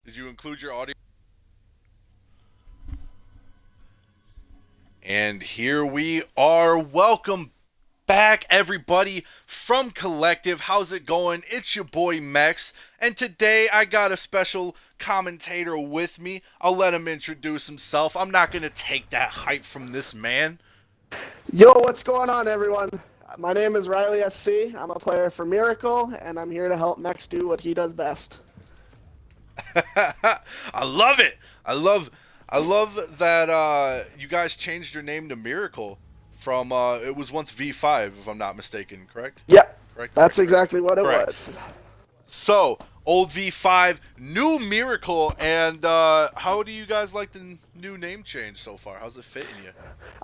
Did you include your audio? And here we are. Welcome back, everybody, from Collective. How's it going? It's your boy Mex. And today I got a special commentator with me. I'll let him introduce himself. I'm not going to take that hype from this man. Yo, what's going on, everyone? My name is Riley SC. I'm a player for Miracle, and I'm here to help Mex do what he does best. I love it. I love I love that you guys changed your name to Miracle from it was once V5 if I'm not mistaken, correct? Yep, Correct, that's correct, correct. exactly what it Correct. was. So, old V5, new Miracle, and how do you guys like the new name change so far? How's it fitting you?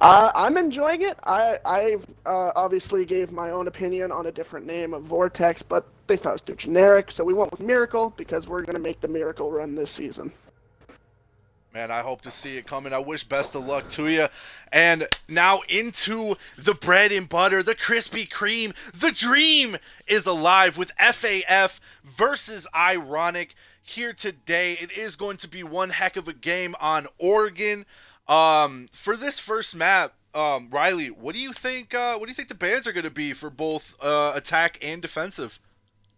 I'm enjoying it. I obviously gave my own opinion on a different name of Vortex, but they thought it was too generic, so we went with Miracle because we're going to make the Miracle run this season. Man, I hope to see it coming. I wish best of luck to you. And now into the bread and butter, the Krispy Kreme. The dream is alive with FaF versus Ironic here today. It is going to be one heck of a game on Oregon. For this first map, Riley, what do you think? What do you think the bans are going to be for both attack and defensive?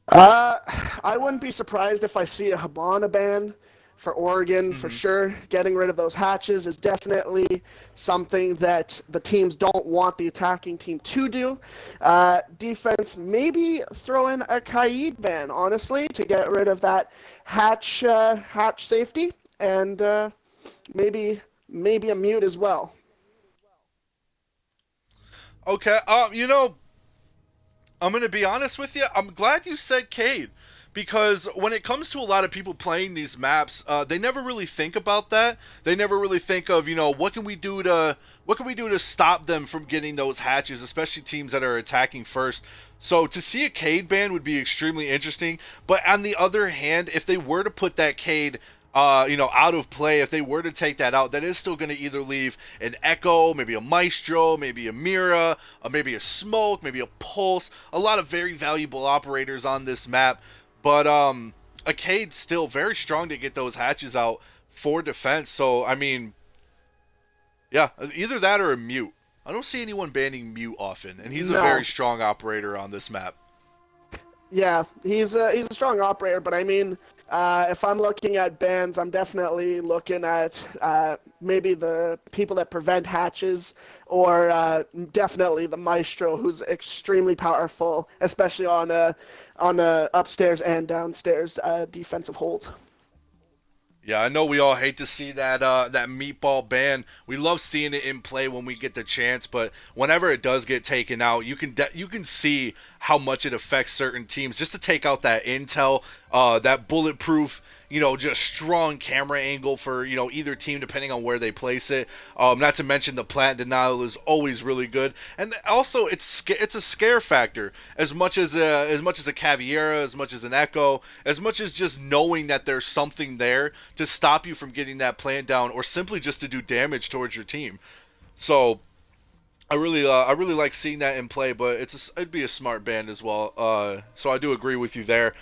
Uh, I wouldn't be surprised if I see a Habana ban for Oregon for Mm-hmm. sure. Getting rid of those hatches is definitely something that the teams don't want the attacking team to do. Defense, maybe throw in a Kaid ban, honestly, to get rid of that hatch safety, and maybe a mute as well. Okay. I'm going to be honest with you. I'm glad you said Cade because when it comes to a lot of people playing these maps, they never really think about that. They never really think of, what can we do to stop them from getting those hatches, especially teams that are attacking first. So to see a Cade ban would be extremely interesting. But on the other hand, if they were to put that Cade out of play, if they were to take that out, that is still going to either leave an Echo, maybe a Maestro, maybe a Mira, maybe a Smoke, maybe a Pulse. A lot of very valuable operators on this map. But Acade's still very strong to get those hatches out for defense. So, I mean, yeah, either that or a Mute. I don't see anyone banning Mute often, and he's a very No. strong operator on this map. Yeah, he's a strong operator, but I mean, if I'm looking at bans, I'm definitely looking at maybe the people that prevent hatches, or definitely the Maestro, who's extremely powerful, especially on a upstairs and downstairs defensive hold. Yeah, I know we all hate to see that meatball ban. We love seeing it in play when we get the chance, but whenever it does get taken out, you can see how much it affects certain teams. Just to take out that intel, that bulletproof, just strong camera angle for either team depending on where they place it. Not to mention the plant denial is always really good, and also it's a scare factor as much as a Caviera, as much as an Echo, as much as just knowing that there's something there to stop you from getting that plant down, or simply just to do damage towards your team. So I really like seeing that in play, but it'd be a smart ban as well. So I do agree with you there.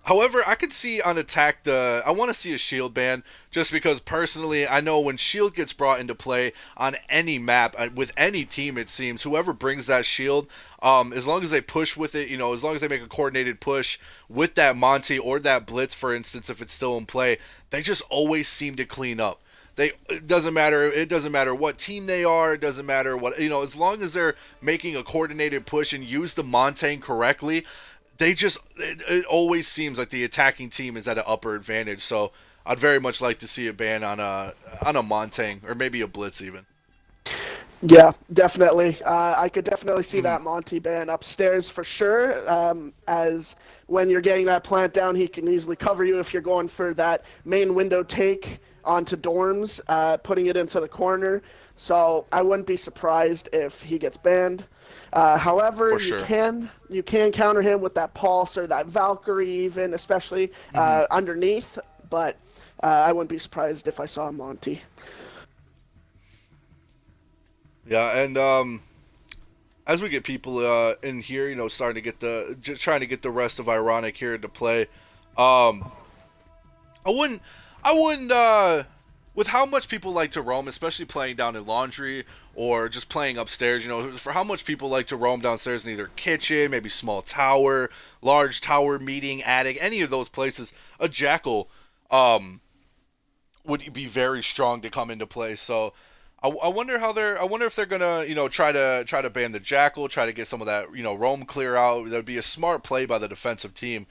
However, I could see on attack I want to see a shield ban just because personally I know when shield gets brought into play on any map with any team, it seems whoever brings that shield, as long as they push with it, as long as they make a coordinated push with that Monty or that Blitz, for instance, if it's still in play, they just always seem to clean up. It doesn't matter what team they are, it doesn't matter what, as long as they're making a coordinated push and use the Montaigne correctly, it always seems like the attacking team is at an upper advantage. So I'd very much like to see a ban on a Montaigne or maybe a Blitz even. Yeah, definitely. I could definitely see Mhm. that Monty ban upstairs for sure. As when you're getting that plant down, he can easily cover you if you're going for that main window take onto dorms, putting it into the corner. So I wouldn't be surprised if he gets banned. However, For you sure. can you can counter him with that pulse or that Valkyrie, even especially Hmm. underneath. But I wouldn't be surprised if I saw Monty. Yeah, and as we get people in here, starting to get just trying to get the rest of Ironic here into play. Um, I wouldn't. I wouldn't. With how much people like to roam, especially playing down in laundry or just playing upstairs, for how much people like to roam downstairs in either kitchen, maybe small tower, large tower, meeting, attic, any of those places, a jackal um, would be very strong to come into play. So I wonder how they're. I wonder if they're gonna, try to ban the jackal, try to get some of that, roam clear out. That'd be a smart play by the defensive team.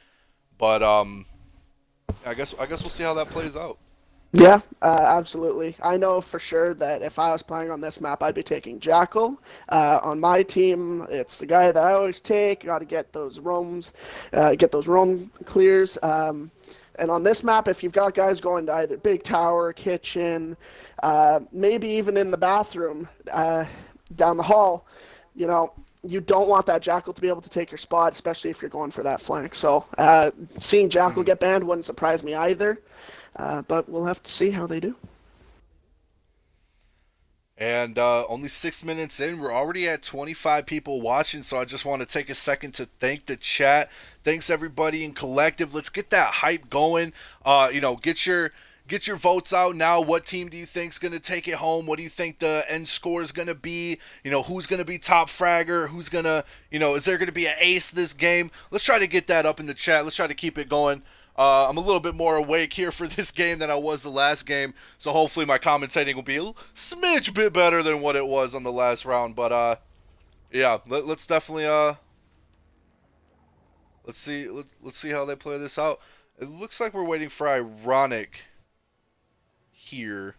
But I guess we'll see how that plays out. Yeah, absolutely. I know for sure that if I was playing on this map, I'd be taking Jackal. On my team, it's the guy that I always take. Got to get those roam clears. And on this map, if you've got guys going to either big tower, kitchen, maybe even in the bathroom, down the hall, you know, you don't want that Jackal to be able to take your spot, especially if you're going for that flank. So seeing Jackal get banned wouldn't surprise me either. But we'll have to see how they do. And only 6 minutes in, we're already at 25 people watching. So I just want to take a second to thank the chat. Thanks everybody in collective. Let's get that hype going. Get your votes out now. What team do you think's gonna take it home? What do you think the end score is gonna be? Who's gonna be top fragger? Who's gonna, is there gonna be an ace this game? Let's try to get that up in the chat. Let's try to keep it going. I'm a little bit more awake here for this game than I was the last game, so hopefully my commentating will be a smidge bit better than what it was on the last round. But yeah, let's definitely let's see how they play this out. It looks like we're waiting for Ironic here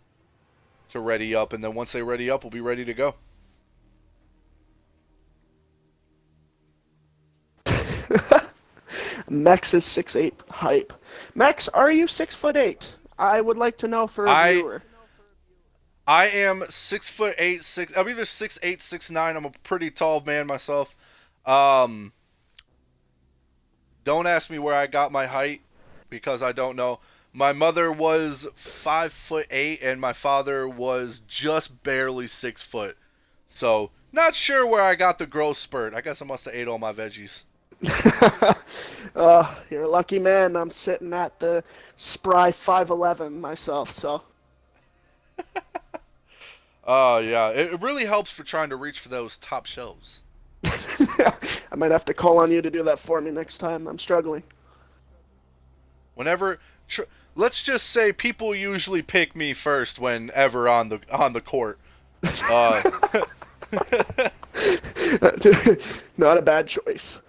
to ready up, and then once they ready up, we'll be ready to go. Mex is 6'8" hype. Mex, are you 6'8"? I would like to know for a I viewer. I am 6'8", six. I'm either 6'8", 6'9". I'm a pretty tall man myself. Um, don't ask me where I got my height because I don't know. My mother was 5'8", and my father was just barely 6 foot. So not sure where I got the growth spurt. I guess I must have ate all my veggies. You're a lucky man. I'm sitting at the spry 5'11" myself, so. Oh yeah, it really helps for trying to reach for those top shelves. I might have to call on you to do that for me next time. I'm struggling. Whenever, let's just say people usually pick me first whenever on the court. Uh, Not a bad choice.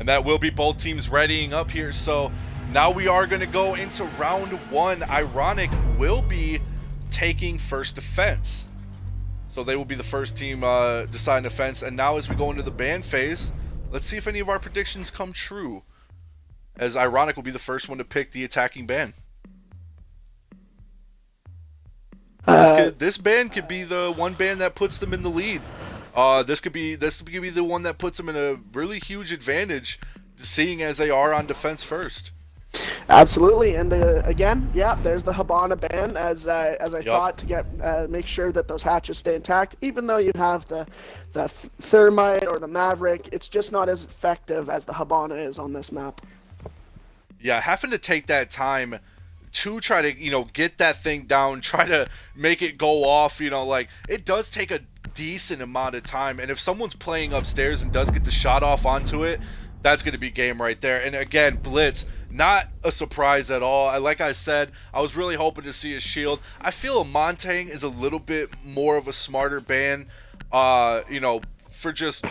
and that will be both teams readying up here. So now we are going to go into round one. Ironic will be taking first defense. So they will be the first team deciding defense. And now as we go into the ban phase, let's see if any of our predictions come true. As Ironic will be the first one to pick the attacking ban. This ban could be the one ban that puts them in the lead. This could be the one that puts them in a really huge advantage, seeing as they are on defense first. Absolutely, and again, yeah, there's the Habana ban as I Yep. thought to get make sure that those hatches stay intact. Even though you have the Thermite or the Maverick, it's just not as effective as the Habana is on this map. Yeah, having to take that time to try to, get that thing down, try to make it go off, like, it does take a decent amount of time. And if someone's playing upstairs and does get the shot off onto it, that's going to be game right there. And again, Blitz, not a surprise at all. Like I said, I was really hoping to see a shield. I feel a Montang is a little bit more of a smarter ban, for just,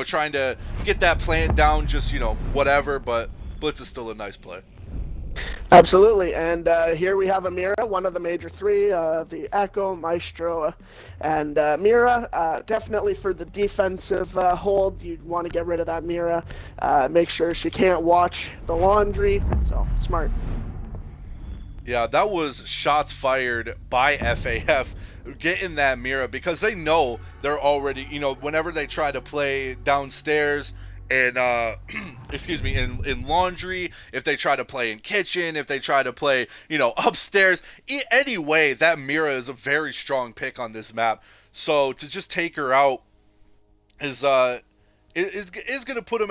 trying to get that plant down, just, whatever. But Blitz is still a nice play. Absolutely, and here we have Amira, one of the major three, the Echo, Maestro, and Mira. Definitely for the defensive hold, you'd want to get rid of that Mira. Make sure she can't watch the laundry, so smart. Yeah, that was shots fired by FaF getting that Mira because they know they're already, whenever they try to play downstairs and in laundry, if they try to play in kitchen, if they try to play, upstairs, anyway, that Mira is a very strong pick on this map. So to just take her out is going to put him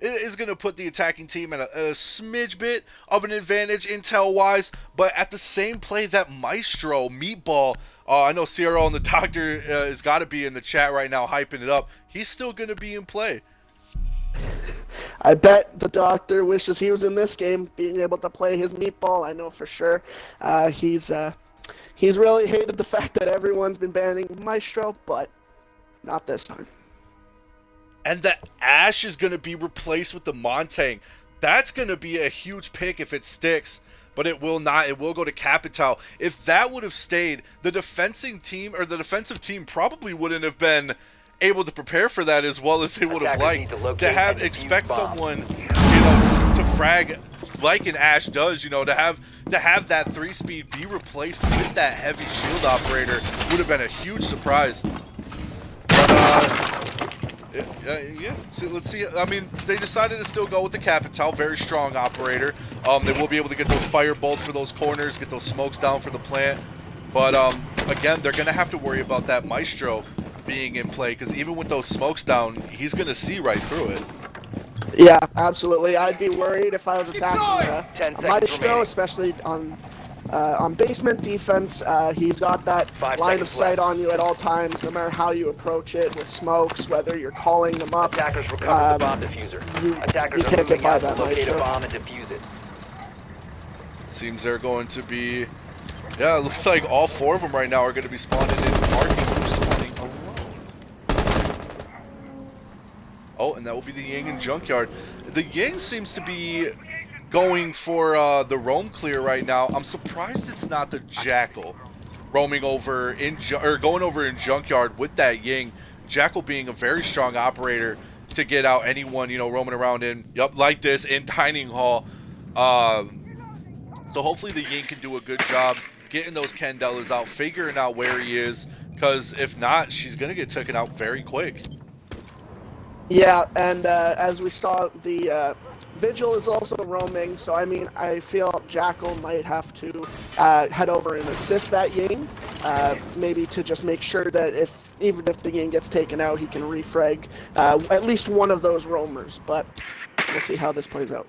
is going to put the attacking team at a smidge bit of an advantage intel-wise, but at the same play, that Maestro Meatball, I know CRL and the Doctor has got to be in the chat right now hyping it up. He's still going to be in play. I bet the Doctor wishes he was in this game, being able to play his Meatball. I know for sure. He's really hated the fact that everyone's been banning Maestro, but not this time. And that Ashe is going to be replaced with the Montang. That's going to be a huge pick if it sticks, but it will not. It will go to Capital. If that would have stayed, the defensive team probably wouldn't have been able to prepare for that as well as they would have liked. To expect someone, to frag like an Ashe does, to have that 3-speed be replaced with that heavy shield operator would have been a huge surprise. Yeah. So let's see. I mean, they decided to still go with the Capital, very strong operator. They will be able to get those fire bolts for those corners, get those smokes down for the plant. But again, they're going to have to worry about that Maestro being in play, because even with those smokes down, he's going to see right through it. Yeah, absolutely. I'd be worried if I was attacking Maestro, especially on basement defense. He's got that line of sight on you at all times, no matter how you approach it with smokes, whether you're calling them up. Attackers recovered the bomb diffuser. You can't get by that locate a Maestro. bomb and defuse it. Seems they're going to be... Yeah, it looks like all 4 of them right now are going to be spawning in the market. They're spawning alone. Oh, and that will be the Yang and Junkyard. The Yang seems to be going for the roam clear right now. I'm surprised it's not the Jackal roaming over going over in Junkyard with that Yang. Jackal being a very strong operator to get out anyone, roaming around like this in Dining Hall. So hopefully the Yang can do a good job getting those Candelas out, figuring out where he is, because if not, she's going to get taken out very quick. Yeah, and as we saw, the Vigil is also roaming, so I mean, I feel Jackal might have to head over and assist that Yang, maybe to just make sure that even if the Yang gets taken out, he can refrag at least one of those roamers, but we'll see how this plays out.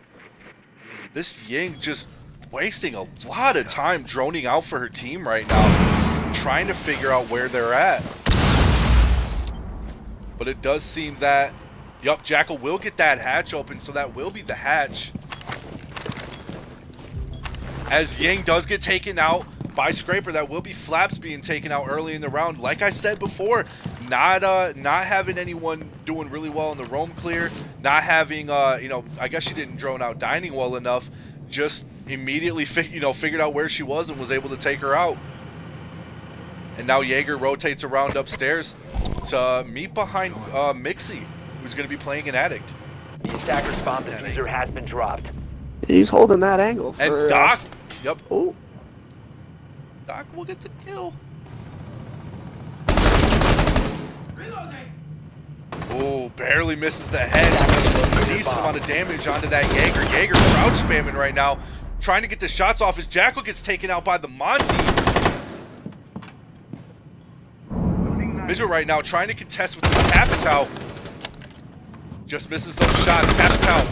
This Yang just wasting a lot of time droning out for her team right now, trying to figure out where they're at. But it does seem that, Jackal will get that hatch open, so that will be the hatch. As Yang does get taken out by Scraper, that will be Flaps being taken out early in the round. Like I said before, not having anyone doing really well in the roam clear, not having, I guess she didn't drone out Dining well enough, just immediately figured out where she was and was able to take her out. And now Jaeger rotates around upstairs to meet behind Mixie, who's going to be playing an Addict. The attacker's bomb diffuser has been dropped. He's holding that angle for... And Doc, Oh. Doc will get the kill. Oh, barely misses the head. A decent amount of damage onto that Jaeger. Jaeger crouch spamming right now, trying to get the shots off as Jackal gets taken out by the Monty. Vigil right now trying to contest with the Capital. Just misses those shots. Capital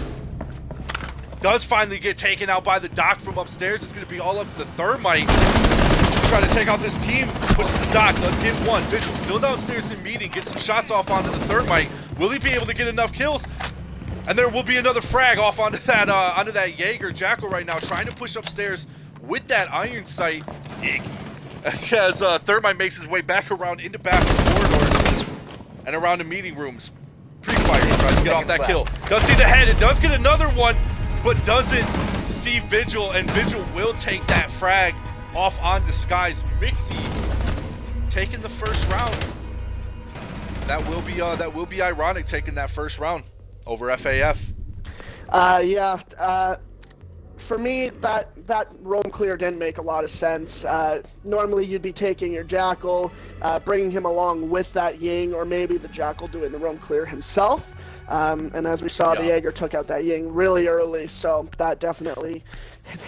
does finally get taken out by the Doc from upstairs. It's going to be all up to the Thermite. Trying to take out this team. Pushes the Doc. Let's get one. Vigil still downstairs in meeting. Get some shots off onto the Thermite. Will he be able to get enough kills? And there will be another frag off onto that Jaeger. Jackal right now trying to push upstairs with that iron sight. As Thermite makes his way back around into bathroom corridors and around the meeting rooms. Pre-fire tries to get off that kill. Does see the head. It does get another one, but doesn't see Vigil, and Vigil will take that frag off on Disguise. Mixie taking the first round. That will be ironic, taking that first round over FaF. For me, that roam clear didn't make a lot of sense. Normally, you'd be taking your Jackal, bringing him along with that Ying, or maybe the Jackal doing the roam clear himself. And as we saw, the Jaeger took out that Ying really early, so that definitely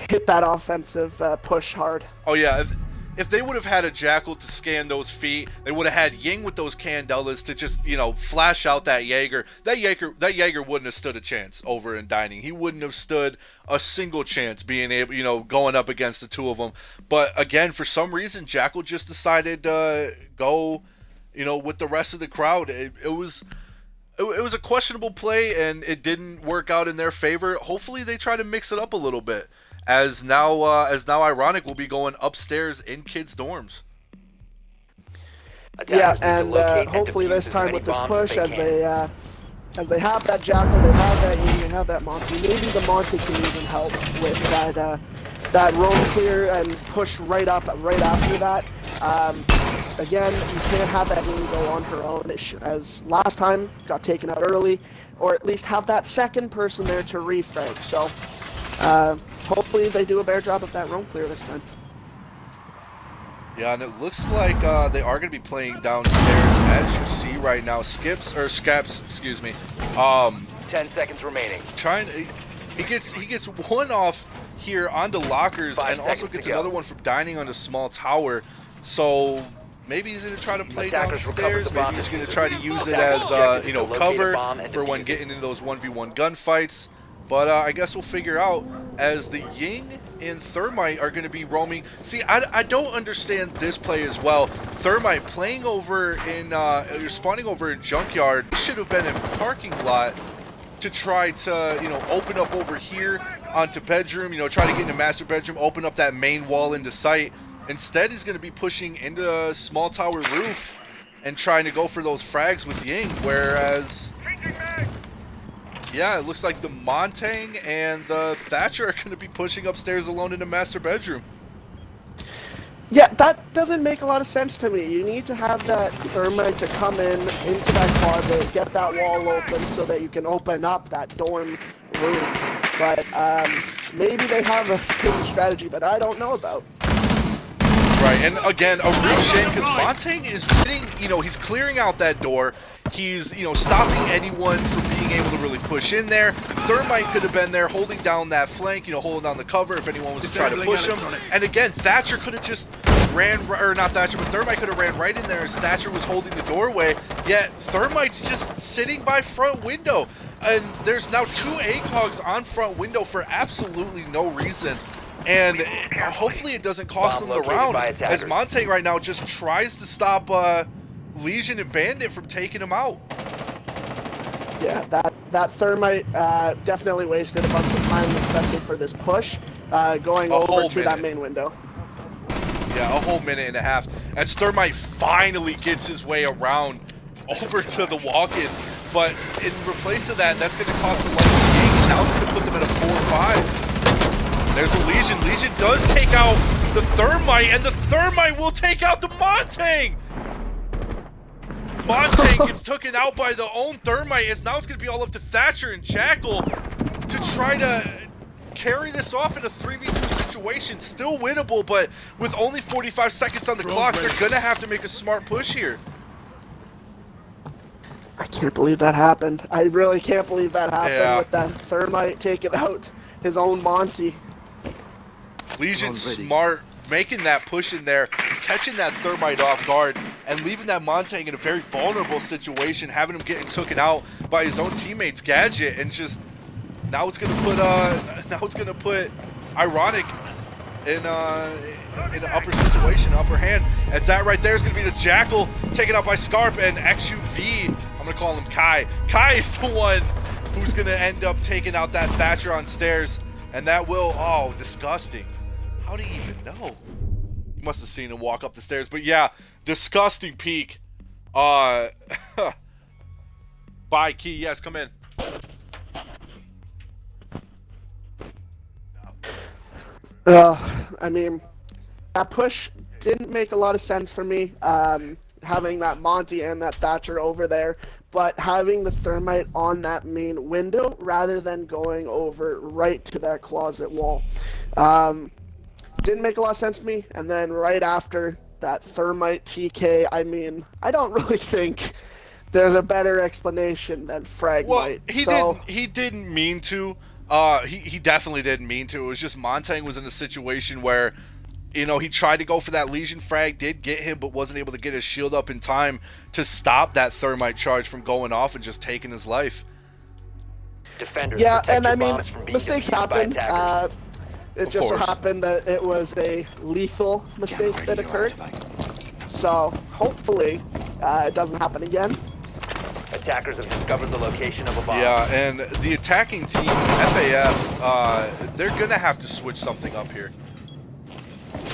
hit that offensive push hard. Oh yeah, if they would have had a Jackal to scan those feet, they would have had Ying with those Candelas to just, flash out that Jaeger. That Jaeger wouldn't have stood a chance over in Dining. He wouldn't have stood a single chance being able, going up against the two of them. But again, for some reason, Jackal just decided to go, with the rest of the crowd. It was a questionable play, and it didn't work out in their favor. Hopefully, they try to mix it up a little bit. As now Ironic will be going upstairs in kids' dorms. Yeah, and hopefully this time with this push, as they have that Jackal, they have that Ying, they have that Monty. Maybe the Monty can even help with that roam clear and push right up right after that. Again, you can't have that Ying go on her own, as last time got taken out early, or at least have that second person there to refrag. So. Hopefully they do a better job of that roam clear this time. Yeah, and it looks like they are going to be playing downstairs, as you see right now. Scaps, excuse me. 10 seconds remaining. He gets one off here onto lockers, and also gets another one from Dining on the small tower. So maybe he's going to try to play downstairs. Maybe he's going to try to use it as cover for when getting into those 1v1 gunfights. But I guess we'll figure out, as the Ying and Thermite are going to be roaming. See, I don't understand this play as well. Thermite playing over in, you're spawning over in Junkyard. Should have been in parking lot to try to, open up over here onto bedroom, try to get into master bedroom, open up that main wall into sight. Instead, he's going to be pushing into a small tower roof and trying to go for those frags with Ying, whereas... Yeah, it looks like the Montang and the Thatcher are going to be pushing upstairs alone in the master bedroom. Yeah, that doesn't make a lot of sense to me. You need to have that Thermite to come into that closet, get that wall open so that you can open up that dorm room. But maybe they have a hidden strategy that I don't know about. Right, and again, a real shame because Montang is getting, he's clearing out that door. He's, stopping anyone from being able to really push in there. Thermite could have been there holding down that flank, holding down the cover if anyone was to try to push him. And again, Thatcher could have just not Thatcher, but Thermite could have ran right in there as Thatcher was holding the doorway. Yet Thermite's just sitting by front window. And there's now two ACOGs on front window for absolutely no reason. And hopefully it doesn't cost them the round, as Montang right now just tries to stop Legion and Bandit from taking him out. Yeah, that Thermite definitely wasted a bunch of time, especially for this push, going over to that main window. Yeah, a whole minute and a half. As Thermite finally gets his way around over to the walk-in. But in replace of that, that's going to cost the life of the game. Now it's going to put them at a 4-5. There's a Legion. Legion does take out the Thermite, and the Thermite will take out the Montang! Montang gets taken out by the own Thermite, as now it's going to be all up to Thatcher and Jackal to try to carry this off in a 3v2 situation. Still winnable, but with only 45 seconds on the clock, they're going to have to make a smart push here. I can't believe that happened. I really can't believe that happened with that Thermite taking out his own Monty. Legion smart, making that push in there, catching that Thermite off guard, and leaving that Montang in a very vulnerable situation, having him getting taken out by his own teammates, Gadget, and just now it's gonna put Ironic in an upper situation, upper hand, as that right there is gonna be the Jackal taken out by Scarp, and XUV, I'm gonna call him Kai. Kai is the one who's gonna end up taking out that Thatcher on stairs, and that will, oh, disgusting. How do you even know? You must have seen him walk up the stairs. But yeah, disgusting peek. Bye, Key. Yes, come in. I mean, that push didn't make a lot of sense for me, having that Monty and that Thatcher over there, but having the Thermite on that main window rather than going over right to that closet wall. Didn't make a lot of sense to me. And then right after that Thermite TK, I mean, I don't really think there's a better explanation than Fragmite. Well, he didn't mean to. He definitely didn't mean to. It was just Montang was in a situation where You know, he tried to go for that Legion frag, did get him, but wasn't able to get his shield up in time to stop that thermite charge from going off and just taking his life. Defenders, Yeah, protect and your I mean, bombs from being mistakes defused by happen. attackers. It Of just so course. happened that it was a lethal mistake that occurred. So hopefully it doesn't happen again. Attackers have discovered the location of a bomb. Yeah, and the attacking team, FaF, they're going to have to switch something up here.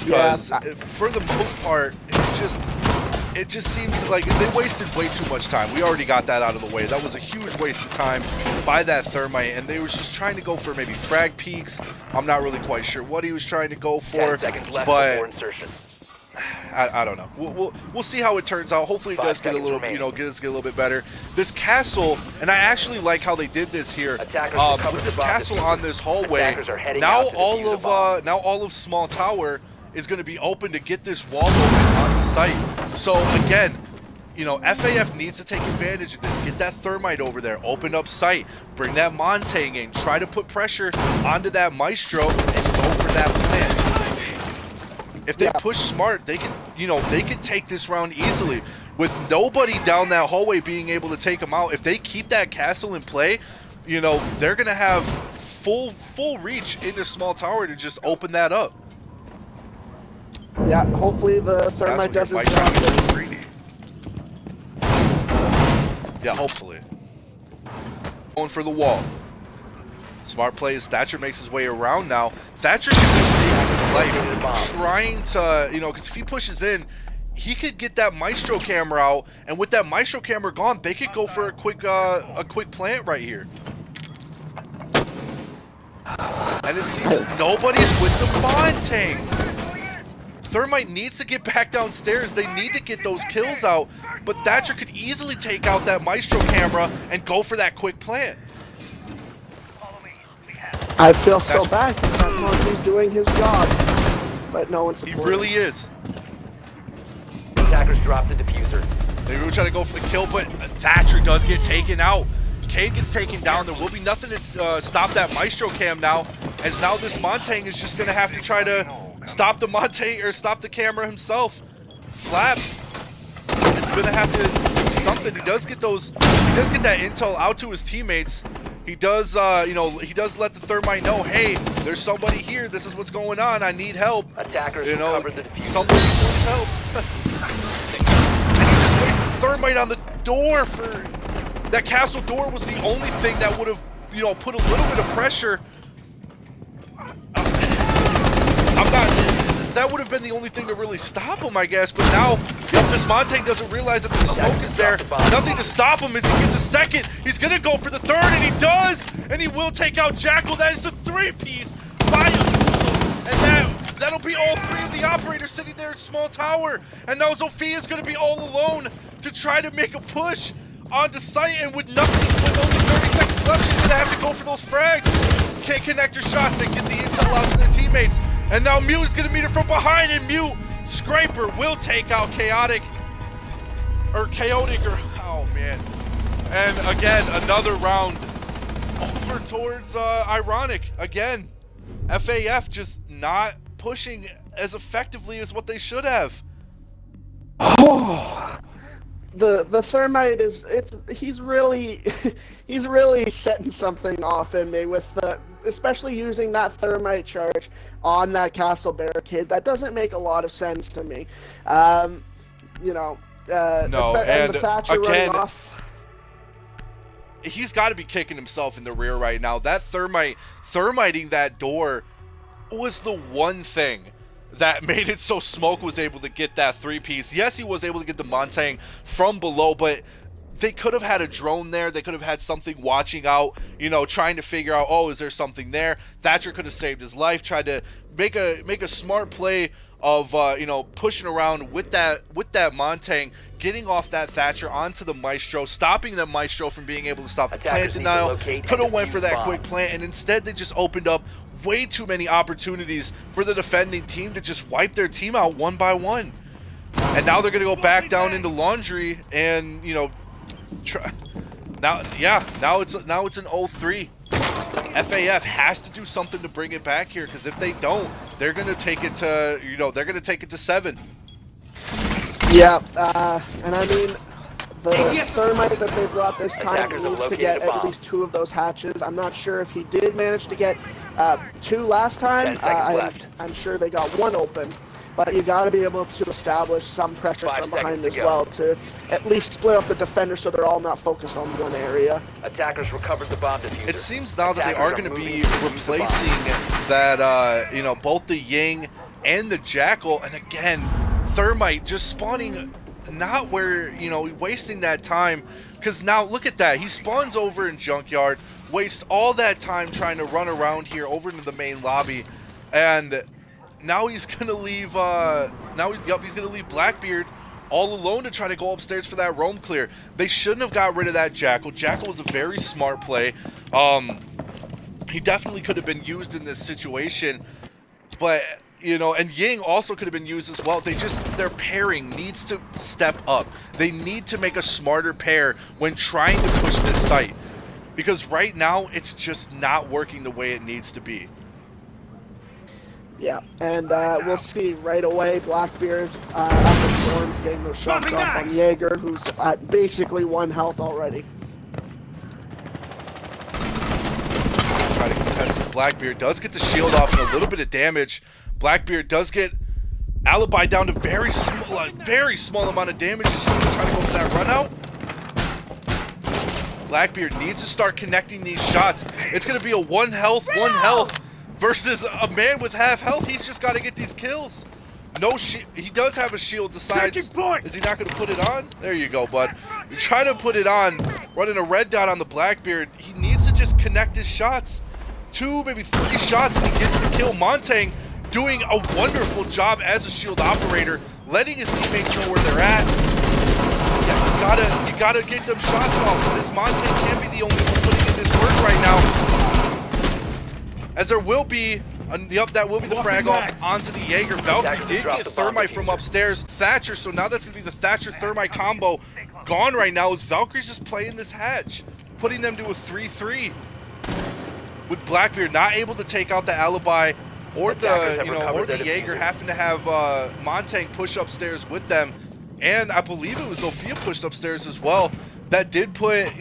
Yeah, Because for the most part, it just seems like they wasted way too much time. We already got that out of the way. That was a huge waste of time by that thermite, and they were just trying to go for maybe frag peaks. I'm not really quite sure what he was trying to go 10 for, seconds left but before insertion. I don't know. We'll see how it turns out. Hopefully, it 5 does get a seconds little, remaining. get a little bit better. This castle, and I actually like how they did this here. Attackers recovered With this the bomb castle defused. on this hallway, Attackers are heading now out to defuse the bomb. now all of Small Tower is going to be open to get this wall open on the site. So again, you know, FaF needs to take advantage of this. Get that thermite over there, open up sight, bring that Montang in, try to put pressure onto that Maestro, and go for that plant. If they push smart, they can, they can take this round easily. With nobody down that hallway being able to take them out, if they keep that castle in play, they're gonna have full reach into Small Tower to just open that up. Yeah, hopefully the thermite does its job. Yeah, hopefully. Going for the wall. Smart plays. Thatcher makes his way around now. Thatcher can be saving his life, trying to, because if he pushes in, he could get that Maestro camera out, and with that Maestro camera gone, they could go for a quick plant right here. And it seems nobody's with the Montang. Thermite needs to get back downstairs. They need to get those kills out, but Thatcher could easily take out that Maestro camera and go for that quick plant. I feel so bad because he's doing his job, but no one's supporting. He really is. Attackers dropped the diffuser. They were trying to go for the kill, but Thatcher does get taken out. Cade gets taken down. There will be nothing to stop that Maestro cam now, as now this Montang is just going to have to try to stop the Montang, or stop the camera himself. Flaps is going to have to do something. He does get that intel out to his teammates. He does, he does let the thermite know, hey, there's somebody here. This is what's going on. I need help. Attackers recovered the diffuser. Somebody needs help. And he just wasted thermite on the door for that castle door. Was the only thing that would have, put a little bit of pressure. That would have been the only thing to really stop him, I guess. But now, this Montang doesn't realize that the smoke is there. Nothing to stop him as he gets a second. He's going to go for the third, and he does. And he will take out Jackal. That is a three-piece by and that'll be all three of the operators sitting there at Small Tower. And now Zophia's going to be all alone to try to make a push onto site. And with only 30 seconds left, she's going to have to go for those frags. Can't connect her shots to get the intel out to their teammates. And now Mute is going to meet her from behind, and Mute Scraper will take out Chaotic, oh man. And again, another round over towards Ironic. Again, FaF just not pushing as effectively as what they should have. The thermite he's really setting something off in me with especially using that thermite charge on that castle barricade. That doesn't make a lot of sense to me. And the Thatcher running off. He's got to be kicking himself in the rear right now. That thermiting that door was the one thing that made it so Smoke was able to get that three-piece. Yes, he was able to get the Montang from below, but they could have had a drone there. They could have had something watching out, trying to figure out, oh, is there something there? Thatcher could have saved his life, tried to make a smart play of, pushing around with that Montang, getting off that Thatcher onto the Maestro, stopping the Maestro from being able to stop the plant denial. Could have went for that quick plant, and instead they just opened up way too many opportunities for the defending team to just wipe their team out one by one. And now they're going to go back down into Laundry and, now it's an 0-3. FaF has to do something to bring it back here, because if they don't, they're gonna take it to, they're gonna take it to 7. Yeah, and I mean, the thermite that they brought this time Attackers have needs to located get a at bomb. least 2 of those hatches. I'm not sure if he did manage to get 2 last time. 10 seconds left. I'm sure they got 1 open. But you got to be able to establish some pressure 5 from behind seconds as to go. well to at least split up the defenders so they're all not focused on one area. Attackers recovered the bomb diffuser. It seems now that they are going to be moving to defuse the replacing that, both the Ying and the Jackal, and again, Thermite just spawning not where, wasting that time, because now look at that, he spawns over in Junkyard, wastes all that time trying to run around here over into the main lobby, and now he's gonna leave. He's gonna leave Blackbeard all alone to try to go upstairs for that roam clear. They shouldn't have got rid of that Jackal. Jackal was a very smart play. He definitely could have been used in this situation, but and Ying also could have been used as well. Their pairing needs to step up. They need to make a smarter pair when trying to push this site, because right now it's just not working the way it needs to be. Yeah, and we'll see right away Blackbeard after Storms getting those shots off on Jaeger, who's at basically 1 health already. Try to contest it. Blackbeard does get the shield off and a little bit of damage. Blackbeard does get Alibi down to very small amount of damage. He's going to try to go for that run out. Blackbeard needs to start connecting these shots. It's going to be a 1 health versus a man with half health. He's just got to get these kills. No shield. He does have a shield. Decides, is he not going to put it on? There you go, bud. You're trying to put it on, running a red dot on the Blackbeard. He needs to just connect his shots. 2, maybe 3 shots, and he gets the kill. Montang doing a wonderful job as a shield operator, letting his teammates know where they're at. Yeah, you gotta get them shots off. This Montang can't be the only one putting in this work right now, as there will be. That will be the frag off onto the Jaeger. Valkyrie did get Thermite from upstairs. Thatcher, so now that's going to be the Thatcher-Thermite combo gone right now, as Valkyrie's just playing this hatch, putting them to a 3-3. With Blackbeard not able to take out the Alibi or the Jaeger, having to have Montang push upstairs with them. And I believe it was Zofia pushed upstairs as well. That did put,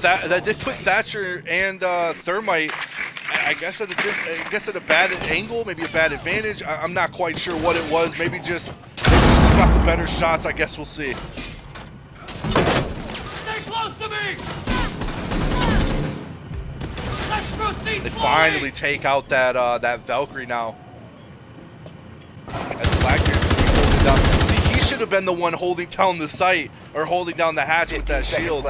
that did put Thatcher and Thermite, I guess at a bad angle, maybe a bad advantage. I'm not quite sure what it was. Maybe just got the better shots. I guess we'll see. Stay close to me. Let's proceed. They finally take out that Valkyrie now. As Blackbeard's holding down. See, he should have been the one holding down the site, or holding down the hatch with that shield.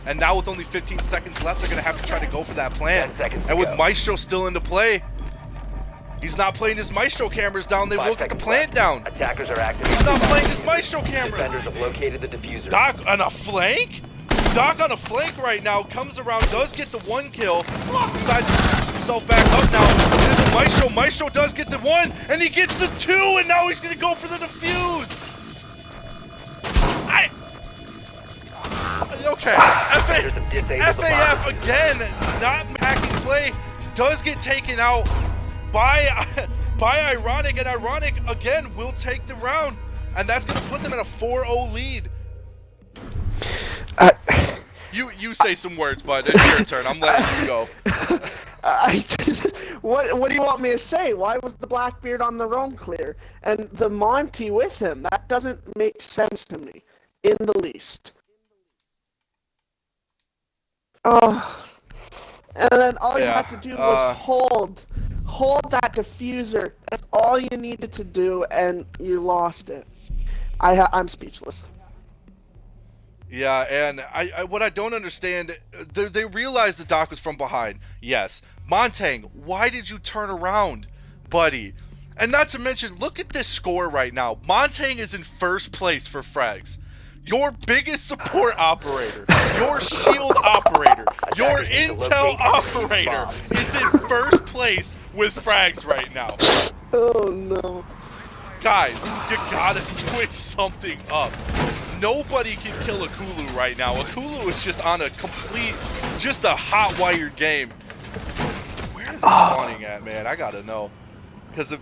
And now with only 15 seconds left, they're going to have to try to go for that plant. And with Maestro still into play, he's not playing his Maestro cameras down. They will get the plant down. Attackers are active. He's not playing his Maestro cameras. Defenders have located the diffuser. Doc on a flank? Doc on a flank right now, comes around, does get the 1 kill, decides to push himself back up now. It is a Maestro. Maestro does get the 1, and he gets the 2, and now he's going to go for the defuse. Okay, FaF again, not hacking play, does get taken out by Ironic, and Ironic again will take the round, and that's going to put them in a 4-0 lead. You say some words, bud. It's your turn. I'm letting you go. What do you want me to say? Why was the Blackbeard on the roam clear and the Monty with him? That doesn't make sense to me in the least. Oh, and then all you had to do was hold that diffuser. That's all you needed to do, and you lost it. I'm speechless. Yeah, and what I don't understand, they realized the Doc was from behind. Yes, Montang, why did you turn around, buddy? And not to mention, look at this score right now. Montang is in first place for frags. Your biggest support operator, your shield operator, your intel operator is in first place with frags right now. Oh no. Guys, you gotta switch something up. Nobody can kill Akulu right now. Akulu is just on a complete, just a hot wired game. Where he spawning at, man? I gotta know. Because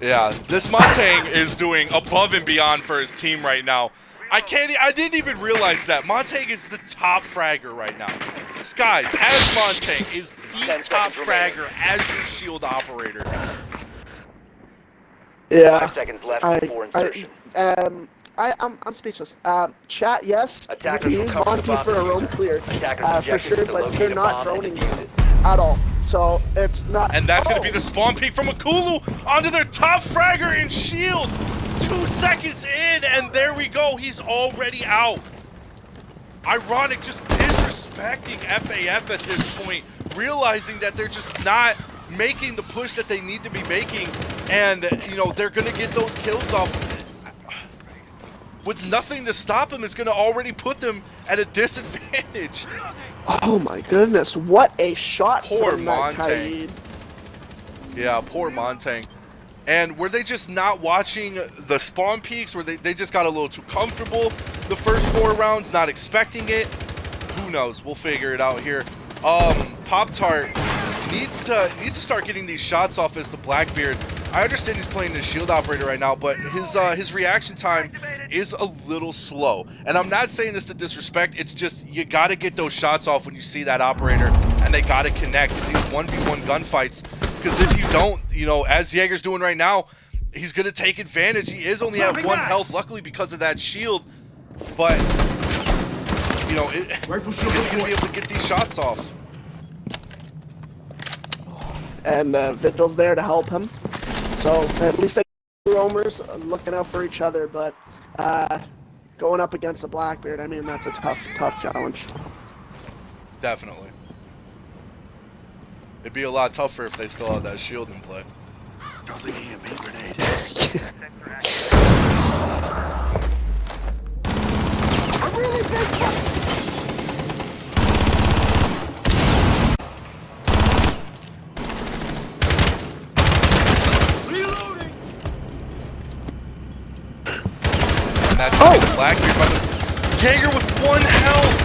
yeah, this Montang is doing above and beyond for his team right now. I didn't even realize that. Montang is the top fragger right now. Skies, as Montang, is the top fragger as your shield operator. Yeah. 5 seconds left before insertion. I'm speechless. Chat, yes, you Attackers can use recover the Monty bomb for a diffuser. roam clear, Attackers for objective sure, is to but locate they're a not bomb droning and defuse it. at all. So it's not. And that's going to be the spawn peek from Akulu onto their top fragger in shield. 2 seconds in, and there we go. He's already out. Ironic, just disrespecting FaF at this point, realizing that they're just not making the push that they need to be making, and you know they're going to get those kills off. With nothing to stop them, it's going to already put them at a disadvantage. Oh my goodness! What a shot Poor from that Montang. Kaid. Yeah, poor Montang. And were they just not watching the spawn peaks? Were they just got a little too comfortable the first 4 rounds, not expecting it? Who knows? We'll figure it out here. Pop-Tart needs to start getting these shots off as the Blackbeard. I understand he's playing the shield operator right now, but his reaction time is a little slow. And I'm not saying this to disrespect, it's just you gotta get those shots off when you see that operator, and they gotta connect these 1v1 gunfights. Because if you don't, you know, as Jaeger's doing right now, he's going to take advantage. He is only at 1 health, luckily because of that shield. But, you know, he's going to be able to get these shots off. And Vigil's there to help him. So at least they roamers looking out for each other. But going up against the Blackbeard, I mean, that's a tough challenge. Definitely. It'd be a lot tougher if they still had that shield in play. Tossing a main grenade. A really big one. Reloading. And that's going to be the Blackbeard by the Jaeger with 1 health.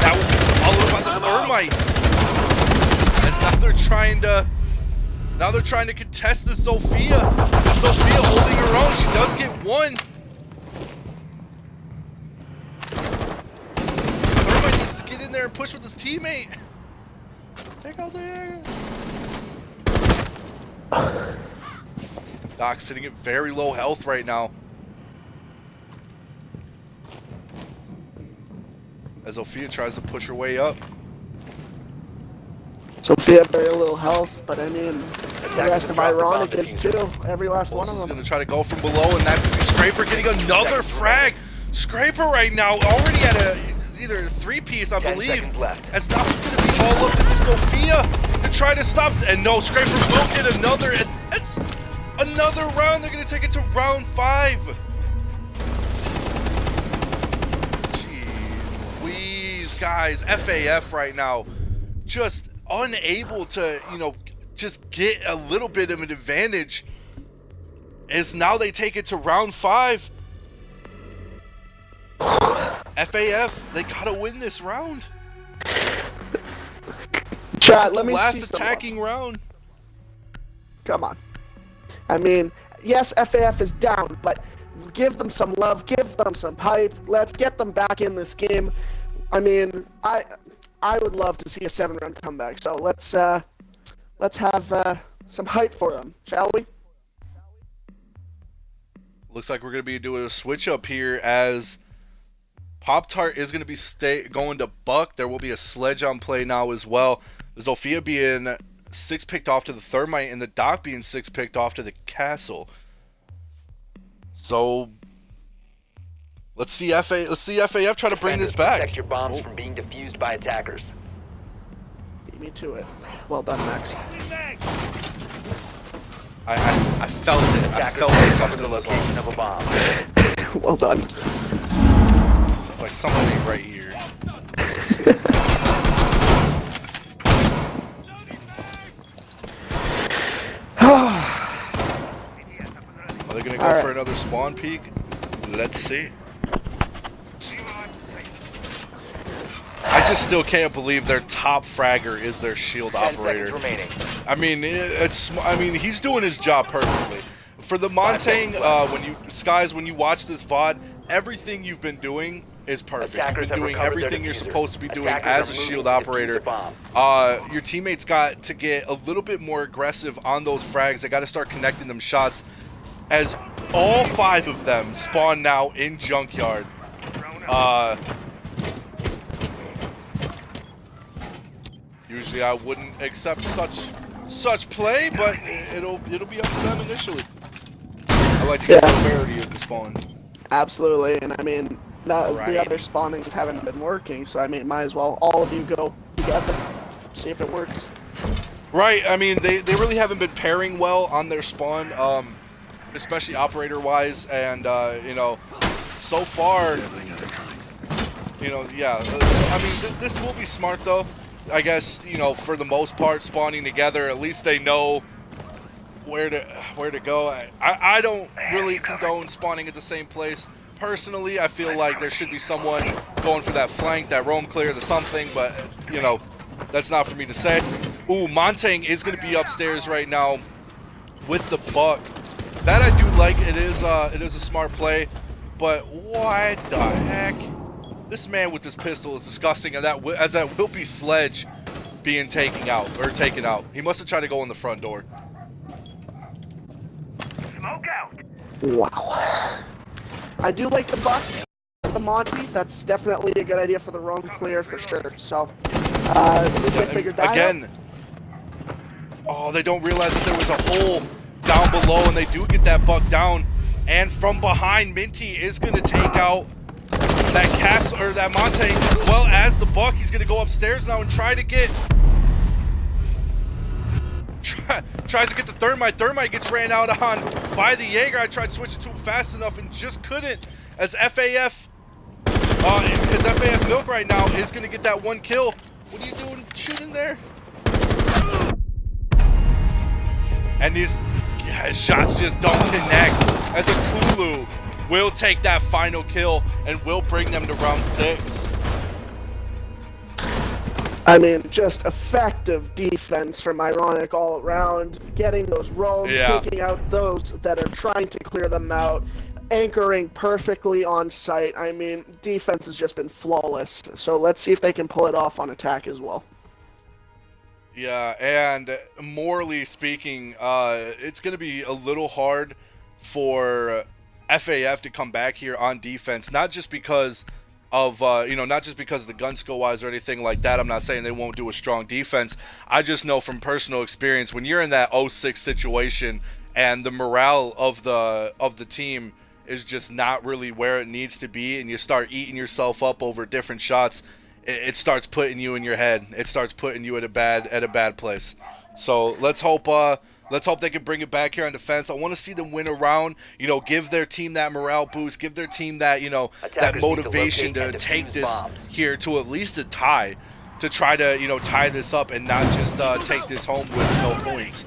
That will be followed by the Thermite. And now they're trying to contest the Sophia. Sophia holding her own. She does get 1. Thermite needs to get in there and push with his teammate. Take out there. Doc sitting at very low health right now. As Sophia tries to push her way up. Sophia very little health, but I mean, the rest of Ironic is too. Every last one of Is them. going to try to go from below, and that's going to be Scraper getting another frag. Scraper right now already at either a 3-piece, I 10 believe. seconds left. As now it's going to be all up to Sophia to try to stop. And no, Scraper will get another. And it's another round. They're going to take it to round 5. Jeez Louise, guys. FaF right now just unable to, you know, just get a little bit of an advantage, as now they take it to round 5. FaF, they gotta win this round. Chat, let The me last see some attacking round. Come on. I mean, yes, FaF is down, but give them some love, give them some hype. Let's get them back in this game. I mean, I would love to see a 7-round comeback. So let's have some hype for them, shall we? Looks like we're gonna be doing a switch up here, as Pop-Tart is gonna be going to Buck. There will be a sledge on play now as well. Zofia being 6 picked off to the Thermite, and the Doc being 6 picked off to the Castle. So let's see FaF try to bring this back. Protect your bombs from being defused by attackers. Beat me to it. Well done, Max. I felt it. I Attackers felt recover something the was location of a bomb. Well done. like something right here. Are they gonna go for another spawn peek? Let's see. just still can't believe their top fragger is their shield 10 operator. seconds remaining. I mean, he's doing his job perfectly. For the Montang, when you watch this VOD, everything you've been doing is perfect. Attackers You've been have doing recovered their everything you're diffuser. supposed to be doing Attackers as a are moving shield to defuse operator. the bomb. Your teammates got to get a little bit more aggressive on those frags. They got to start connecting them shots, as all 5 of them spawn now in Junkyard. Usually I wouldn't accept such play, but it'll be up to them initially. I like to get the severity of the spawn. Absolutely, and I mean, the Right. other spawnings haven't been working, so I mean, might as well all of you go together, see if it works. Right, I mean, they really haven't been pairing well on their spawn, especially operator-wise, and, you know, so far, you know, yeah, I mean, this will be smart, though. I guess, you know, for the most part, spawning together, at least they know where to go. I don't really condone spawning at the same place. Personally, I feel like there should be someone going for that flank, that roam clear, the something, but, you know, that's not for me to say. Ooh, Montang is going to be upstairs right now with the buck. That I do like. It is a smart play, but what the heck? This man with this pistol is disgusting, and that will be Sledge being taken out. He must have tried to go in the front door. Smoke out. Wow. I do like the buck, the Monty. That's definitely a good idea for the roam clear for sure. So, at least I figured that Again, out. oh, they don't realize that there was a hole down below, and they do get that buck down. And from behind, Minty is going to take out that castle or that Montang, as well as the buck. He's going to go upstairs now and try to get. Tries to get the thermite. Thermite gets ran out on by the Jaeger. I tried switching to him fast enough and just couldn't. As FaF, his FaF milk right now is going to get that 1 kill. What are you doing shooting there? And his shots just don't connect. As a Kulu will take that final kill and will bring them to round 6. I mean, just effective defense from Ironic all around, getting those roams, taking out those that are trying to clear them out, anchoring perfectly on site. I mean, defense has just been flawless. So let's see if they can pull it off on attack as well. Yeah, and morally speaking, it's going to be a little hard for FaF to come back here on defense, not just because of, not just because of the gun skill wise or anything like that. I'm not saying they won't do a strong defense. I just know from personal experience, when you're in that 0-6 situation and the morale of the team is just not really where it needs to be, and you start eating yourself up over different shots, it starts putting you in your head. It starts putting you at a bad place. So let's hope they can bring it back here on defense. I want to see them win a round, give their team that morale boost, give their team that, that motivation to take this here to at least a tie, to try to, tie this up and not just take this home with no points.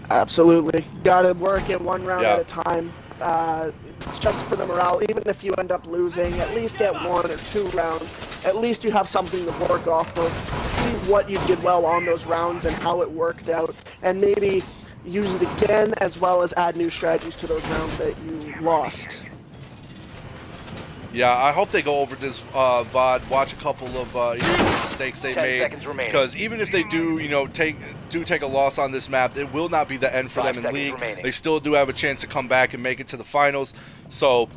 Absolutely. Got to work it one round at a time. Just for the morale, even if you end up losing, at least get 1 or 2 rounds. At least you have something to work off of. See what you did well on those rounds and how it worked out, and maybe use it again, as well as add new strategies to those rounds that you lost. Yeah, I hope they go over this VOD, watch a couple of mistakes they made, because even if they do, take a loss on this map, it will not be the end for them in league. They still do have a chance to come back and make it to the finals. So,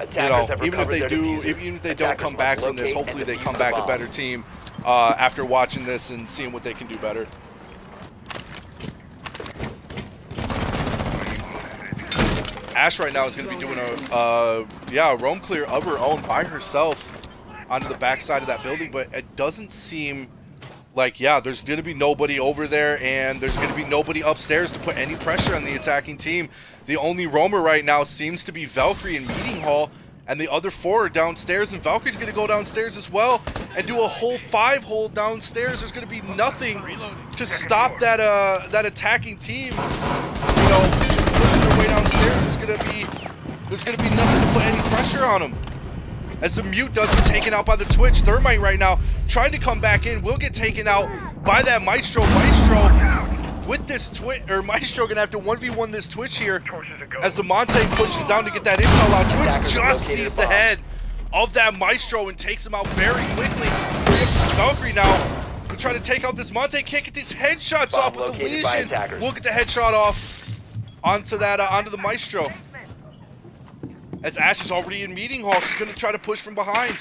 even if they don't come back from this, hopefully they come back a better team after watching this and seeing what they can do better. Ash right now is going to be doing a roam clear of her own by herself onto the backside of that building, but it doesn't seem like, there's going to be nobody over there, and there's going to be nobody upstairs to put any pressure on the attacking team. The only roamer right now seems to be Valkyrie in Meeting Hall, and the other 4 are downstairs, and Valkyrie's going to go downstairs as well and do a whole 5-hole downstairs. There's going to be nothing to stop that attacking team, pushing their way downstairs. There's gonna be nothing to put any pressure on them. as the mute does get taken out by the Twitch. Thermite right now trying to come back in, will get taken out by that Maestro. Maestro with this Twitch, or Maestro gonna have to 1v1 this Twitch here as the Monte pushes down to get that intel out. Twitch just sees the head of that Maestro and takes him out very quickly. Valkyrie now will try to take out this Monte, can't get these headshots off with the Legion. We'll get the headshot off onto that onto the Maestro. As Ash is already in meeting hall, she's gonna try to push from behind.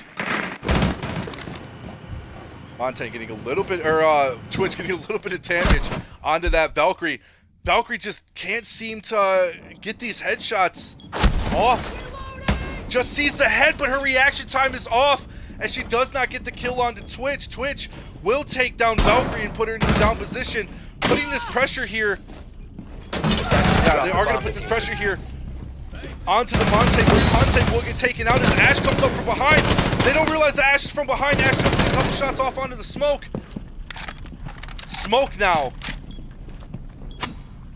Monte getting a little bit, or Twitch getting a little bit of damage onto that Valkyrie. Valkyrie just can't seem to get these headshots off. Just sees the head, but her reaction time is off, and she does not get the kill onto Twitch. Twitch will take down Valkyrie and put her into the down position, putting this pressure here. Yeah, they are gonna put this pressure here onto the Monte, but Monte will get taken out as Ash comes up from behind. They don't realize that Ash is from behind. Ash comes a couple shots off onto the smoke. Smoke now.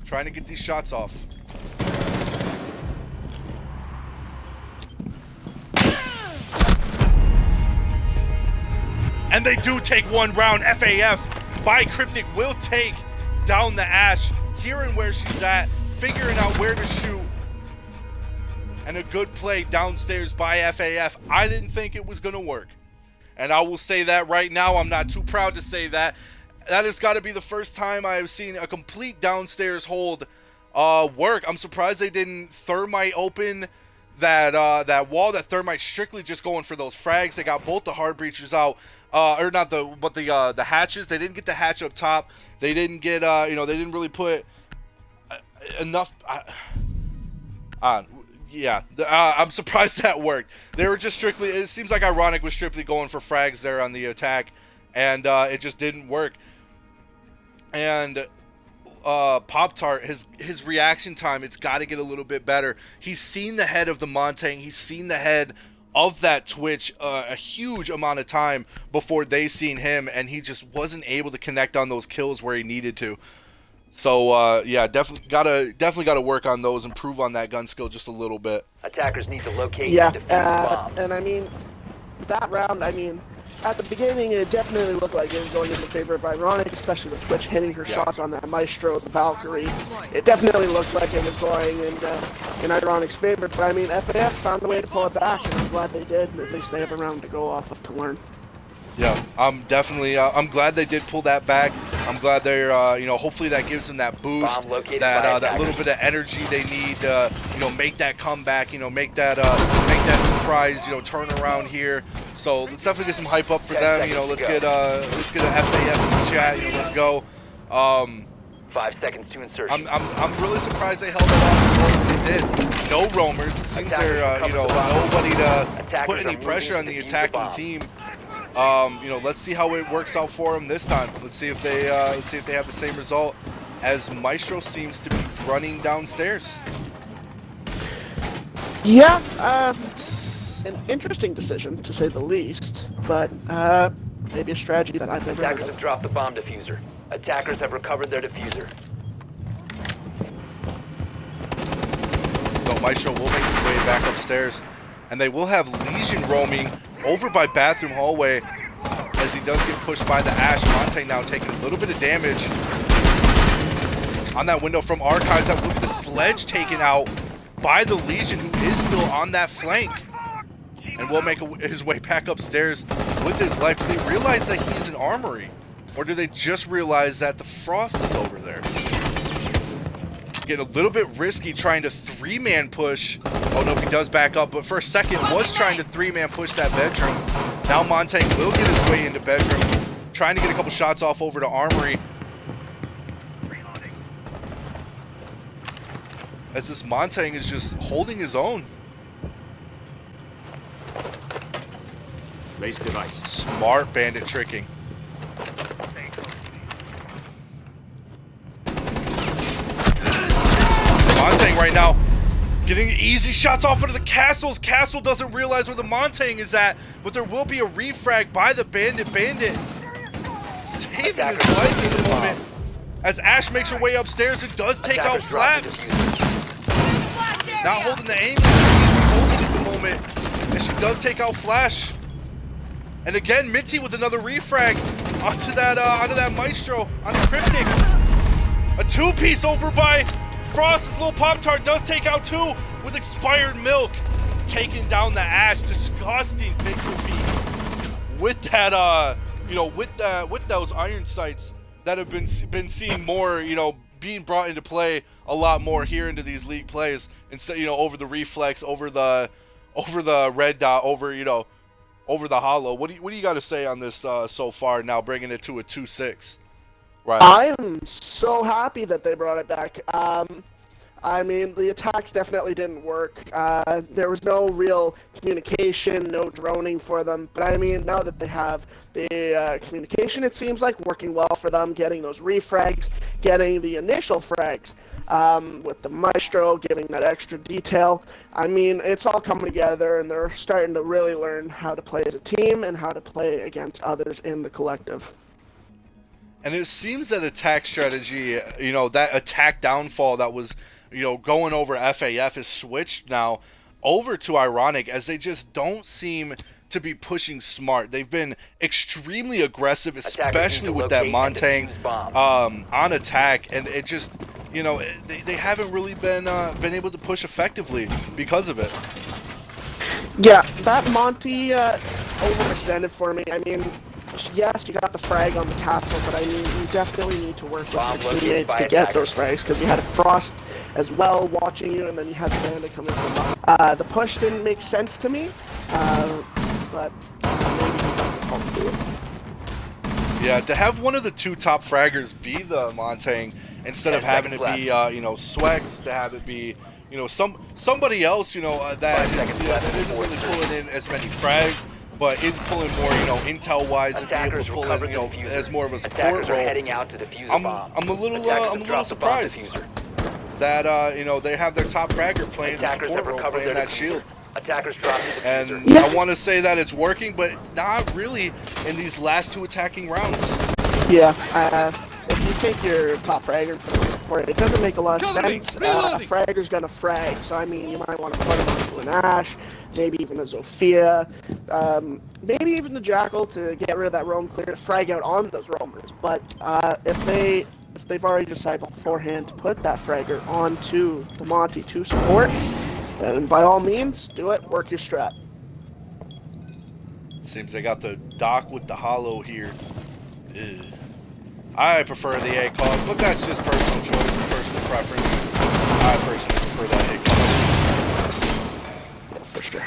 Trying to get these shots off. And they do take one round. FaF by Cryptic will take down the Ash, hearing where she's at, figuring out where to shoot. And a good play downstairs by FaF. I didn't think it was going to work. And I will say that right now. I'm not too proud to say that. That has got to be the first time I've seen a complete downstairs hold work. I'm surprised they didn't Thermite open that that wall. That Thermite strictly just going for those frags. They got both the hard breachers out. Or not the hatches. They didn't get the hatch up top. They didn't get they didn't really put enough on. Yeah, I'm surprised that worked. They were just strictly, it seems like Ironic was strictly going for frags there on the attack, and it just didn't work. And Pop-Tart, his reaction time, it's got to get a little bit better. He's seen the head of the Montang, he's seen the head of that Twitch a huge amount of time before they seen him, and he just wasn't able to connect on those kills where he needed to. So yeah, definitely gotta work on those, improve on that gun skill just a little bit. Attackers need to locate Yeah, and defuse the bomb. and I mean, that round, I mean, at the beginning it definitely looked like it was going in the favor of Ironic, especially with Twitch hitting her shots on that Maestro, the Valkyrie. It definitely looked like it was going in Ironic's favor, but I mean, FaF found a way to pull it back, and I'm glad they did, and at least they have a round to go off of to learn. Yeah, I'm definitely. I'm glad they did pull that back. I'm glad they're. Hopefully that gives them that boost, that little bit of energy they need. Make that comeback. Make that surprise. Turnaround here. So let's definitely get some hype up for them. Let's get a FaF in the chat. Let's go. 5 seconds to insertion. I'm really surprised they held it off as long as they did. No roamers. It seems they're nobody to put any pressure on the attacking team. Let's see how it works out for them this time. Let's see if they have the same result as Maestro seems to be running downstairs. Yeah, an interesting decision to say the least, but maybe a strategy that I've never heard Attackers of. have dropped the bomb diffuser. Attackers have recovered their diffuser. So Maestro will make his way back upstairs, and they will have Legion roaming over by bathroom hallway as he does get pushed by the Ash. Monte now taking a little bit of damage on that window from Archives. That will be the sledge taken out by the Legion, who is still on that flank, and will make his way back upstairs with his life. Do they realize that he's an armory, or do they just realize that the Frost is over there? Getting a little bit risky trying to three-man push. Oh no, he does back up, but for a second was trying to three-man push that bedroom. Now Montang will get his way into bedroom, trying to get a couple shots off over to Armory. As this Montang is just holding his own. Place device. Smart bandit tricking. Montang right now getting easy shots off into the castles. Castle doesn't realize where the Montang is at, but there will be a refrag by the bandit. Bandit saving his life in the moment. As Ash makes her way upstairs, it does take out Flaps. Not holding the aim, holding at the moment. And she does take out Flash. And again, Minty with another refrag onto that Maestro, onto Cryptic. A two-piece over by Frost. His little Pop-Tart does take out two with expired milk. Taking down the Ash. Disgusting pixel peak. With that, with those iron sights that have been seen more, being brought into play a lot more here into these league plays instead, over the reflex, over the red dot, over the hollow. What do you got to say on this so far? Now bringing it to a 2-6. Right. I am so happy that they brought it back. I mean, the attacks definitely didn't work. There was no real communication, no droning for them. But I mean, now that they have the communication, it seems like working well for them, getting those refrags, getting the initial frags, with the Maestro, giving that extra detail. I mean, it's all coming together, and they're starting to really learn how to play as a team and how to play against others in the collective. And it seems that attack strategy, that attack downfall that was, going over FaF is switched now over to Ironic, as they just don't seem to be pushing smart. They've been extremely aggressive, especially with that Montang on attack, and it just, they haven't really been able to push effectively because of it. Yeah, that Monty overextended for me. I mean, yes, you got the frag on the castle, but I mean, you definitely need to work with your teammates to get those frags, because you had a Frost as well watching you, and then you had the Bandit coming from behind. The push didn't make sense to me, but maybe you got the help to do it. Yeah, to have one of the two top fraggers be the Montang instead of having it be, Swex, to have it be, somebody else, that isn't really pulling in as many frags, but is pulling more, intel-wise, and be able to pull in, as more of a support role. I'm a little surprised that, they have their top fragger playing the support role, playing that shield. And I want to say that it's working, but not really in these last two attacking rounds. Yeah, if you take your top fragger and put him on support, it doesn't make a lot of sense. A fragger's gonna frag, so I mean, you might want to put him onto an Ash, maybe even a Zofia, maybe even the Jackal to get rid of that roam clear to frag out on those roamers. But if they've already decided beforehand to put that fragger onto the Monty to support, then by all means, do it, work your strat. Seems they got the Doc with the hollow here. Ugh. I prefer the ACOG, but that's just personal choice and personal preference. I personally prefer that ACOG. Yeah, for sure.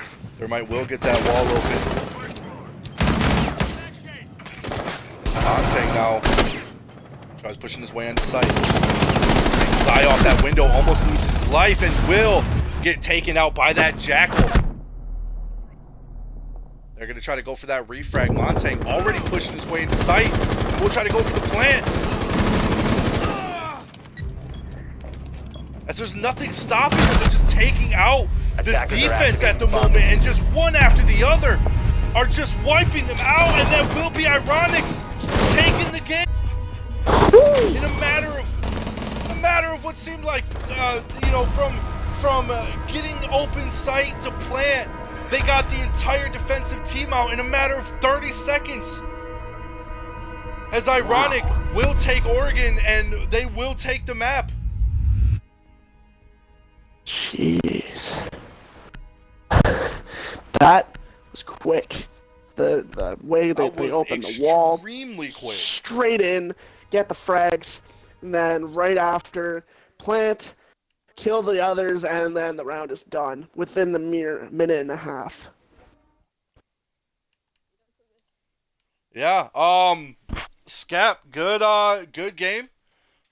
Will get that wall open. Montang now tries pushing his way into sight. Die off that window, almost loses his life, and will get taken out by that Jackal. They're going to try to go for that refrag. Montang already pushing his way into sight. We'll try to go for the plant. As there's nothing stopping them, they're just taking out this defense at the moment, and just one after the other are just wiping them out, and that will be Ironics taking the game in a matter of what seemed like, from getting open sight to plant. They got the entire defensive team out in a matter of 30 seconds. As Ironic will take Oregon, and they will take the map. Jeez. That was quick. The way they opened the wall. Extremely quick. Straight in, get the frags, and then right after, plant, kill the others, and then the round is done within the mere minute and a half. Yeah, Scap, good game.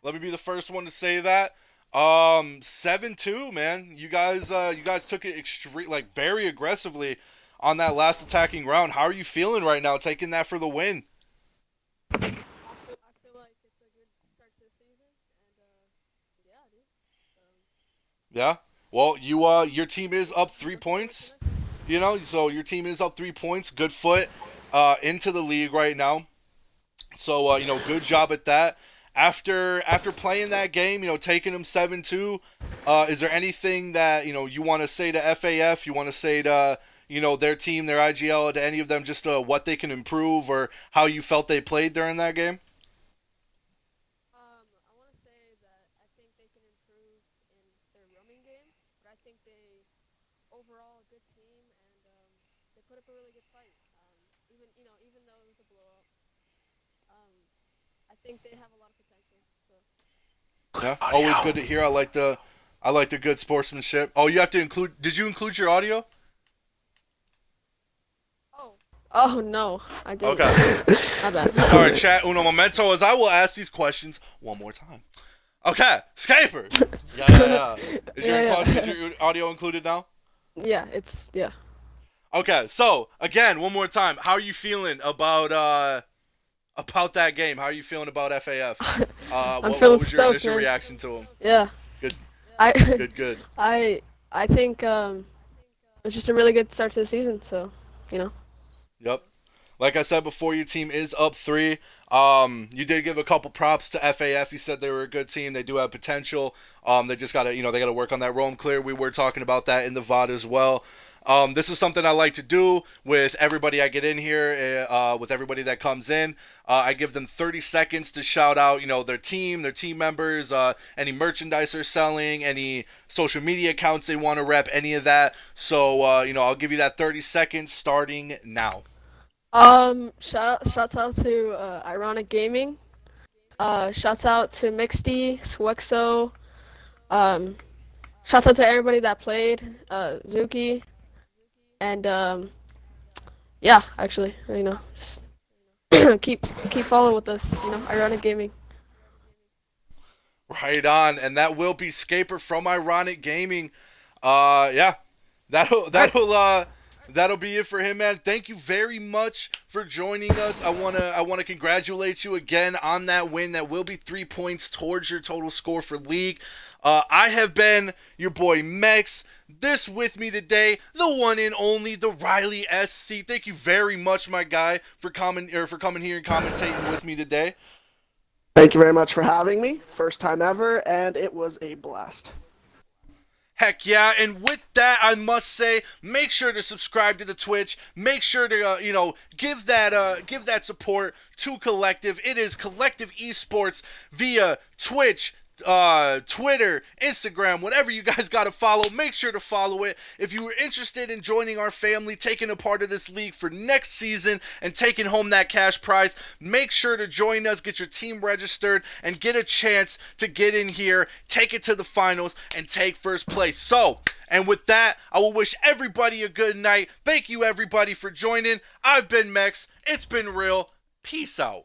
Let me be the first one to say that. 7-2, man. You guys took it very aggressively on that last attacking round. How are you feeling right now, taking that for the win? I feel like it's a good start to the season, and yeah, dude. Yeah. Well, your team is up 3 points. So your team is up 3 points. Good foot into the league right now. So good job at that. After playing that game, taking them 7-2, is there anything that you want to say to FaF? You want to say to their team, their IGL, to any of them, just what they can improve or how you felt they played during that game? I want to say that I think they can improve in their roaming game, but I think they overall a good team and they put up a really good fight. Even though it was a blowout, I think they have a lot of potential. So Yeah, always good to hear. I like the good sportsmanship. Oh, you have to include. Did you include your audio? oh no, I didn't. Okay. My bad. Sorry, chat uno momento, as I will ask these questions one more time. Okay, Scaper. Yeah. Is your audio included now? Yeah, it's yeah. Okay, so again, one more time. How are you feeling about that game? How are you feeling about FaF? What feeling was your stoked, initial man. reaction to him? Yeah. Good, I good. I think it's just a really good start to the season. So Yep. Like I said before, your team is up 3. You did give a couple props to FaF. You said they were a good team. They do have potential. They just gotta, they gotta work on that roam clear. We were talking about that in the VOD as well. This is something I like to do with everybody I get in here, with everybody that comes in. I give them 30 seconds to shout out, their team members, any merchandise they're selling, any social media accounts they want to rep, any of that. So, I'll give you that 30 seconds starting now. Shouts out to Ironic Gaming. Shouts out to Mixty, Swexo. Shouts out to everybody that played. Zuki. And yeah, actually, just keep following with us. Ironic Gaming. Right on, and that will be Scaper from Ironic Gaming. Yeah, that'll be it for him, man. Thank you very much for joining us. I wanna congratulate you again on that win. That will be 3 points towards your total score for league. I have been your boy Mex. This with me today, the one and only, the Riley SC. Thank you very much, my guy, for coming here and commentating with me today. Thank you very much for having me. First time ever, and it was a blast. Heck yeah, and with that, I must say, make sure to subscribe to the Twitch. Make sure to, give that support to Collective. It is Collective Esports via Twitch, Twitter, Instagram, whatever you guys got to follow, make sure to follow it. If you were interested in joining our family, taking a part of this league for next season and taking home that cash prize, make sure to join us, get your team registered, and get a chance to get in here, take it to the finals, and take first place. So, and with that, I will wish everybody a good night. Thank you everybody for joining. I've been Mex. It's been real. Peace out.